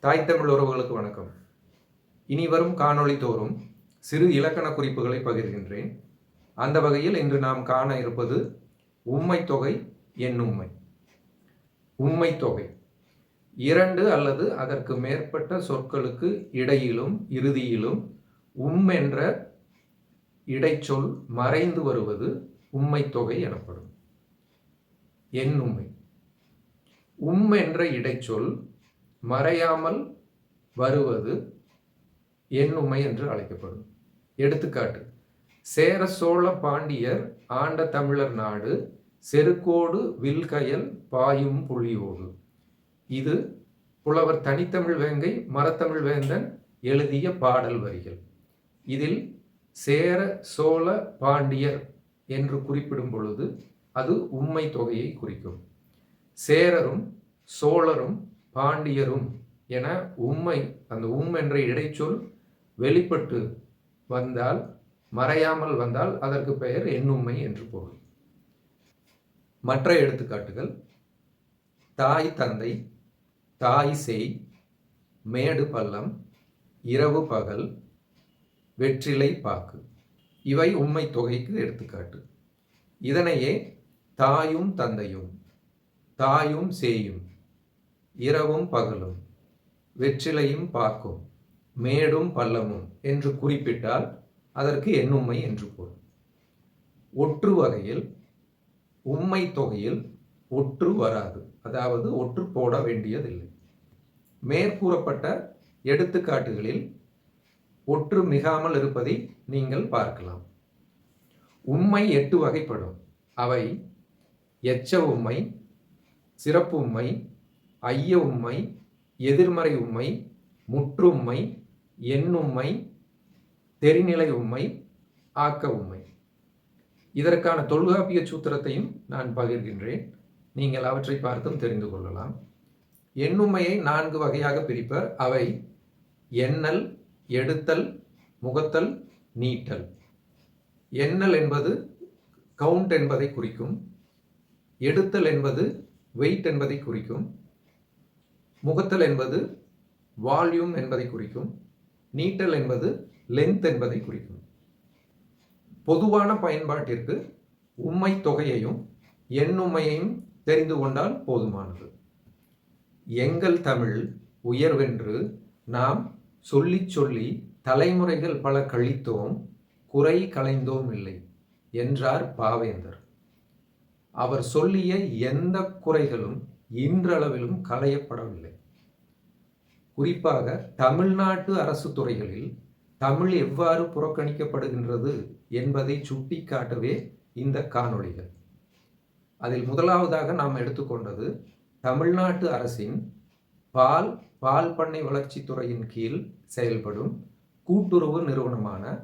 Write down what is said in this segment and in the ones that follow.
தாய் தமிழ் உறவுகளுக்கு வணக்கம். இனி வரும் காணொளி தோறும் சிறு இலக்கண குறிப்புகளை பகிர்கின்றேன். அந்த வகையில் இன்று நாம் காண இருப்பது உம்மை தொகை எண்ணும்மை. உம்மை தொகை இரண்டு அல்லது அதற்கு மேற்பட்ட சொற்களுக்கு இடையிலும் இறுதியிலும் என்ற இடைச்சொல் மறைந்து வருவது உம்மை தொகை எனப்படும். எண்ணும்மை என்ற இடைச்சொல் மறையாமல் வருவது எண்ணும்மை என்று அழைக்கப்படும். எடுத்துக்காட்டு: சேர சோழ பாண்டியர் ஆண்ட தமிழர் நாடு செருக்கோடு வில்கயல் பாயும் புலியோடு. இது புலவர் தனித்தமிழ் வேங்கை மரத்தமிழ் வேந்தன் எழுதிய பாடல் வரிகள். இதில் சேர சோழ பாண்டியர் என்று குறிப்பிடும் பொழுது அது உம்மை தொகையை குறிக்கும். சேரரும் சோழரும் பாண்டியரும் என அந்த என்ற இடைச்சொல் வெளிப்பட்டு வந்தால், மறையாமல் வந்தால் அதற்கு பெயர் எண்ணும்மை என்று பொருள். மற்ற எடுத்துக்காட்டுகள்: தாய் தந்தை, தாய் சேய், மேடு பள்ளம், இரவு பகல், வெற்றிலை பாக்கு. இவை உம்மை தொகைக்கு எடுத்துக்காட்டு. இதனையே தாயும் தந்தையும், தாயும் சேயும், இரவும் பகலும், வெற்றிலையும் பாக்கும், மேடும் பள்ளமும் என்று குறிப்பிட்டால் அதற்கு எண்ணும்மை என்று பொருள். ஒற்று வகையில் உம்மை தொகையில் ஒற்று வராது, அதாவது ஒற்று போட வேண்டியதில்லை. மேற்கூறப்பட்ட எடுத்துக்காட்டுகளில் ஒற்று மிகாமல் இருப்பதை நீங்கள் பார்க்கலாம். உம்மை 8 வகைப்படும். அவை: எச்ச உம்மை, சிறப்பு உம்மை, ஐய உம்மை, எதிர்மறை உம்மை, முற்றும்மை, எண்ணும்மை, தெரிநிலை உம்மை, ஆக்க உம்மை. இதற்கான தொல்காப்பிய சூத்திரத்தையும் நான் பகிர்கின்றேன். நீங்கள் அவற்றை பார்த்தும் தெரிந்து கொள்ளலாம். எண்ணும்மையை 4 வகையாக பிரிப்பர். அவை: எண்ணல், எடுத்தல், முகத்தல், நீட்டல். எண்ணல் என்பது கவுண்ட் என்பதை குறிக்கும். எடுத்தல் என்பது வெயிட் என்பதை குறிக்கும். முகத்தல் என்பது வால்யூம் என்பதை குறிக்கும். நீட்டல் என்பது லென்த் என்பதை குறிக்கும். பொதுவான பயன்பாட்டிற்கு உம்மை தொகையையும் எண்ணும்மையையும் தெரிந்து கொண்டால் போதுமானது. எங்கள் தமிழ் உயர்வென்று நாம் சொல்லி சொல்லி தலைமுறைகள் பல கழித்தோம், குறை களைந்தோம் இல்லை என்றார் பாவேந்தர். அவர் சொல்லிய எந்த குறைகளும் இன்றளவிலும் களையப்படவில்லை. குறிப்பாக தமிழ்நாட்டு அரசு துறைகளில் தமிழ் எவ்வாறு புறக்கணிக்கப்படுகின்றது என்பதை சுட்டிக்காட்டவே இந்த காணொளிகள். அதில் முதலாவதாக நாம் எடுத்துக்கொண்டது தமிழ்நாட்டு அரசின் பால் பண்ணை வளர்ச்சித்துறையின் கீழ் செயல்படும் கூட்டுறவு நிறுவனமான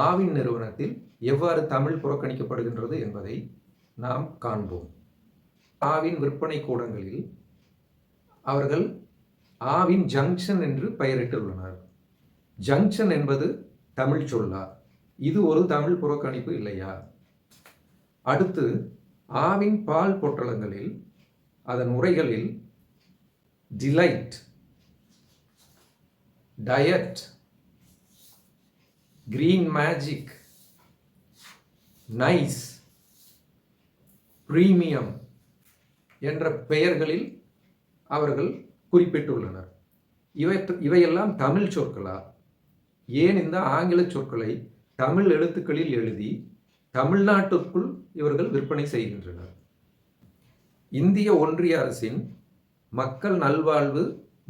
ஆவின் நிறுவனத்தில் எவ்வாறு தமிழ் புறக்கணிக்கப்படுகின்றது என்பதை நாம் காண்போம். ஆவின் விற்பனை கூடங்களில் அவர்கள் ஆவின் ஜங்ஷன் என்று பெயரிட்டுள்ளனர். ஜங்ஷன் என்பது தமிழ் சொல்லா? இது ஒரு தமிழ் புறக்கணிப்பு இல்லையா? அடுத்து, ஆவின் பால் பொட்டலங்களில் அதன் உரைகளில் delight, diet, green magic, nice, premium என்ற பெயர்களில் அவர்கள் குறிப்பிட்டுள்ளனர். இவையெல்லாம் தமிழ் சொற்களா? ஏன் இந்த ஆங்கில சொற்களை தமிழ் எழுத்துக்களில் எழுதி தமிழ்நாட்டுக்குள் இவர்கள் விற்பனை செய்கின்றனர்? இந்திய ஒன்றிய அரசின் மக்கள் நல்வாழ்வு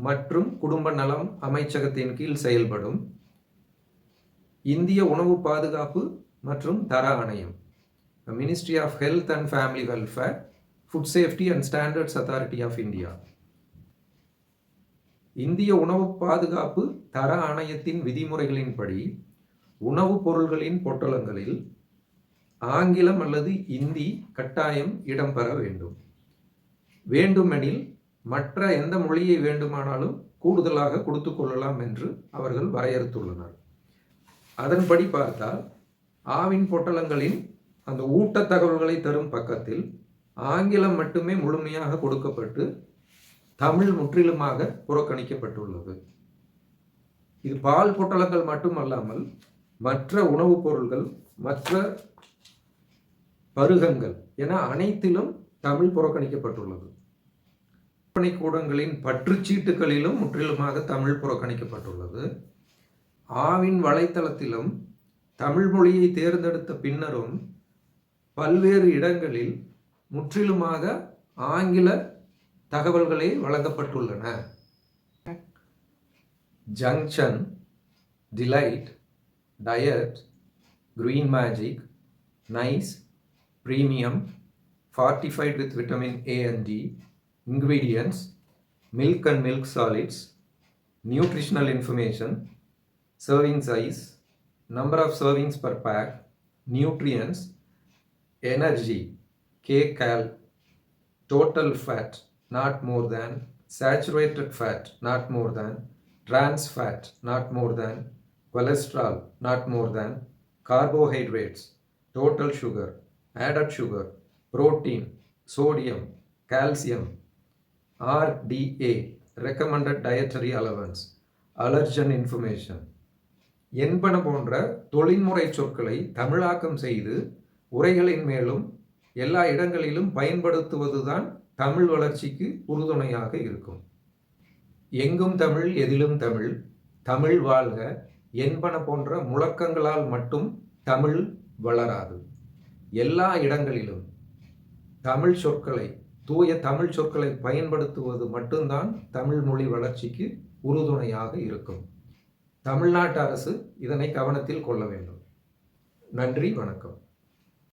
மற்றும் குடும்ப நலம் அமைச்சகத்தின் கீழ் செயல்படும் இந்திய உணவு பாதுகாப்பு மற்றும் தர ஆணையம், ministry of health and family welfare, food safety and standards authority of India. இந்திய உணவு பாதுகாப்பு தர ஆணையத்தின் விதிமுறைகளின்படி உணவுப் பொருள்களின் பொட்டலங்களில் ஆங்கிலம் அல்லது இந்தி கட்டாயம் இடம்பெற வேண்டும். வேண்டுமெனில் மற்ற எந்த மொழியை வேண்டுமானாலும் கூடுதலாக கொடுத்து கொள்ளலாம் என்று அவர்கள் வரையறுத்துள்ளனர். அதன்படி பார்த்தால் ஆவின் பொட்டலங்களின் அந்த ஊட்ட தகவல்களை தரும் பக்கத்தில் ஆங்கிலம் மட்டுமே முழுமையாக கொடுக்கப்பட்டு தமிழ் முற்றிலுமாக புறக்கணிக்கப்பட்டுள்ளது. இது பால் பொட்டலங்கள் மட்டுமல்லாமல் மற்ற உணவுப் பொருள்கள், மற்ற பருகங்கள் என அனைத்திலும் தமிழ் புறக்கணிக்கப்பட்டுள்ளது. விற்பனை கூடங்களின் பற்றுச்சீட்டுகளிலும் முற்றிலுமாக தமிழ் புறக்கணிக்கப்பட்டுள்ளது. ஆவின் வலைத்தளத்திலும் தமிழ் மொழியை தேர்ந்தெடுத்த பின்னரும் பல்வேறு இடங்களில் முற்றிலுமாக ஆங்கில தகவல்களே வழங்கப்பட்டுள்ளன. Junction, delight, diet, green magic, nice, premium, fortified with vitamin A and D, ingredients, milk and milk solids, nutritional information, serving size, number of servings per pack, nutrients, energy, kcal, total fat not more than, saturated fat not more than, trans fat not more than, cholesterol not more than, carbohydrates, total sugar, added sugar, protein, sodium, calcium, RDA, recommended dietary allowance, allergen information என்பன போன்ற தொழில்முறை சொற்களை தமிழாக்கம் செய்து உரைகளின் மேலும் எல்லா இடங்களிலும் பயன்படுத்துவதுதான் தமிழ் வளர்ச்சிக்கு உறுதுணையாக இருக்கும். எங்கும் தமிழ், எதிலும் தமிழ், தமிழ் வாழ்க என்பன போன்ற முழக்கங்களால் மட்டும் தமிழ் வளராது. எல்லா இடங்களிலும் தமிழ் சொற்களை, தூய தமிழ் சொற்களை பயன்படுத்துவது மட்டும்தான் தமிழ் மொழி வளர்ச்சிக்கு உறுதுணையாக இருக்கும். தமிழ்நாட்டு அரசு இதனை கவனத்தில் கொள்ள வேண்டும். நன்றி, வணக்கம்.